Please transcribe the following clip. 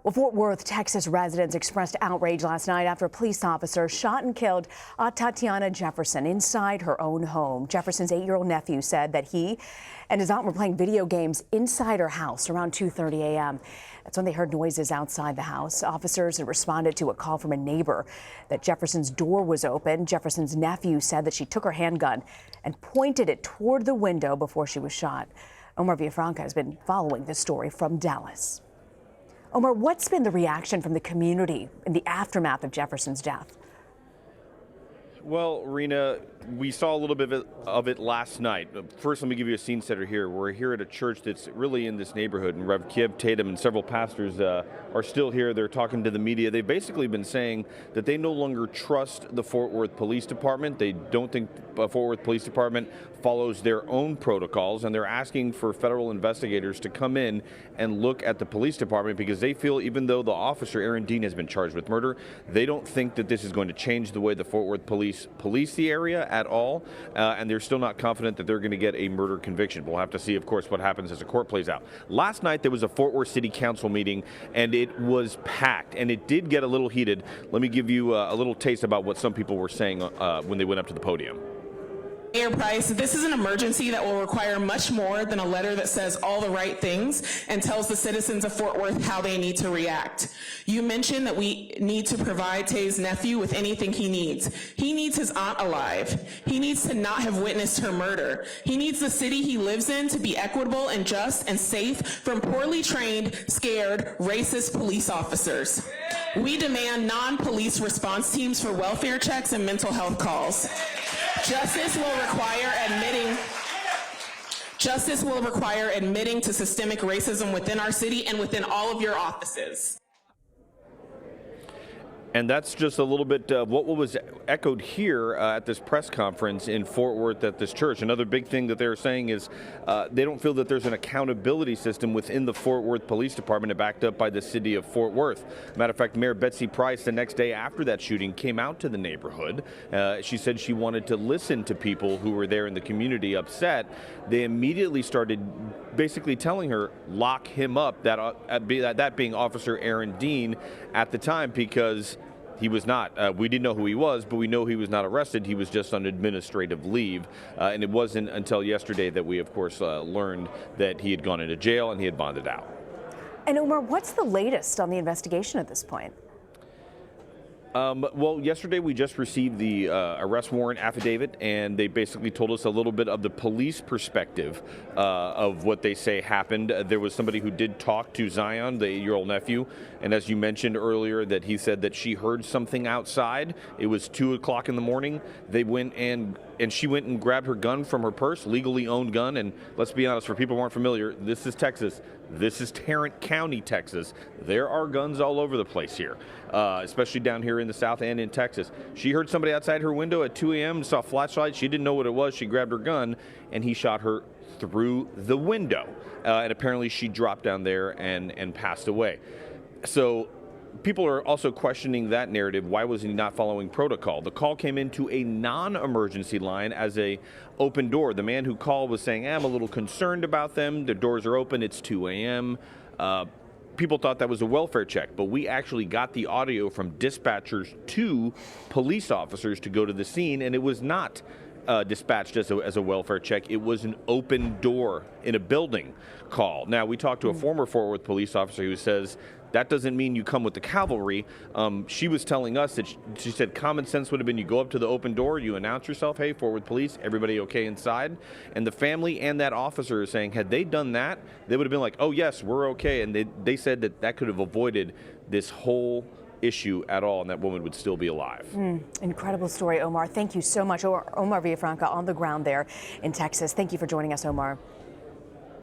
Well, Fort Worth, Texas residents expressed outrage last night after a police officer shot and killed Atatiana Jefferson inside her own home. Jefferson's 8-year-old nephew said that he and his aunt were playing video games inside her house around 2:30 a.m. That's when they heard noises outside the house. Officers responded to a call from a neighbor that Jefferson's door was open. Jefferson's nephew said that she took her handgun and pointed it toward the window before she was shot. Omar Villafranca has been following this story from Dallas. Omar, what's been the reaction from the community in the aftermath of Jefferson's death? Well, Rena, we saw a little bit of it last night. First, let me give you a scene setter here. We're here at a church that's really in this neighborhood, and Rev Kib Tatum and several pastors are still here. They're talking to the media. They've basically been saying that they no longer trust the Fort Worth Police Department. They don't think Fort Worth Police Department follows their own protocols, and they're asking for federal investigators to come in and look at the police department because they feel even though the officer, Aaron Dean, has been charged with murder, they don't think that this is going to change the way the Fort Worth police the area at all, and they're still not confident that they're going to get a murder conviction. We'll have to see, of course, what happens as the court plays out. Last night, there was a Fort Worth City Council meeting, and it was packed, and it did get a little heated. Let me give you a little taste about what some people were saying when they went up to the podium. Mayor Price, this is an emergency that will require much more than a letter that says all the right things and tells the citizens of Fort Worth how they need to react. You mentioned that we need to provide Tay's nephew with anything he needs. He needs his aunt alive. He needs to not have witnessed her murder. He needs the city he lives in to be equitable and just and safe from poorly trained, scared, racist police officers. We demand non-police response teams for welfare checks and mental health calls. Justice will require admitting to systemic racism within our city and within all of your offices. And that's just a little bit of what was echoed here at this press conference in Fort Worth at this church. Another big thing that they're saying is they don't feel that there's an accountability system within the Fort Worth Police Department backed up by the city of Fort Worth. Matter of fact, Mayor Betsy Price, the next day after that shooting, came out to the neighborhood. She said she wanted to listen to people who were there in the community upset. They immediately started basically telling her, lock him up, that being Officer Aaron Dean at the time, because he was not. We didn't know who he was, but we know he was not arrested. He was just on administrative leave. And it wasn't until yesterday that we, of course, learned that he had gone into jail and he had bonded out. And Omar, what's the latest on the investigation at this point? Well, yesterday we just received the arrest warrant affidavit, and they basically told us a little bit of the police perspective of what they say happened. There was somebody who did talk to Zion, the 8-year-old nephew, and as you mentioned earlier, that he said that she heard something outside. It was 2 o'clock in the morning. They went and she went and grabbed her gun from her purse, legally owned gun. And let's be honest, for people who aren't familiar, this is Texas. This is Tarrant County, Texas. There are guns all over the place here, especially down here in the South and in Texas. She heard somebody outside her window at 2 a.m., saw a flashlight. She didn't know what it was. She grabbed her gun, and he shot her through the window. And apparently she dropped down there and passed away. So people are also questioning that narrative. Why was he not following protocol? The call came into a non-emergency line as a open door. The man who called was saying, I'm a little concerned about them. The doors are open. It's 2 a.m. People thought that was a welfare check, but we actually got the audio from dispatchers to police officers to go to the scene, and it was not dispatched as a welfare check. It was an open door in a building call. Now, we talked to a former Fort Worth police officer who says that doesn't mean you come with the cavalry. She was telling us that she said common sense would have been you go up to the open door, you announce yourself, hey, Fort Worth Police, everybody okay inside? And the family and that officer is saying, had they done that, they would have been like, oh, yes, we're okay. And they said that could have avoided this whole issue at all, and that woman would still be alive. Incredible story, Omar. Thank you so much. Omar Villafranca on the ground there in Texas. Thank you for joining us, Omar.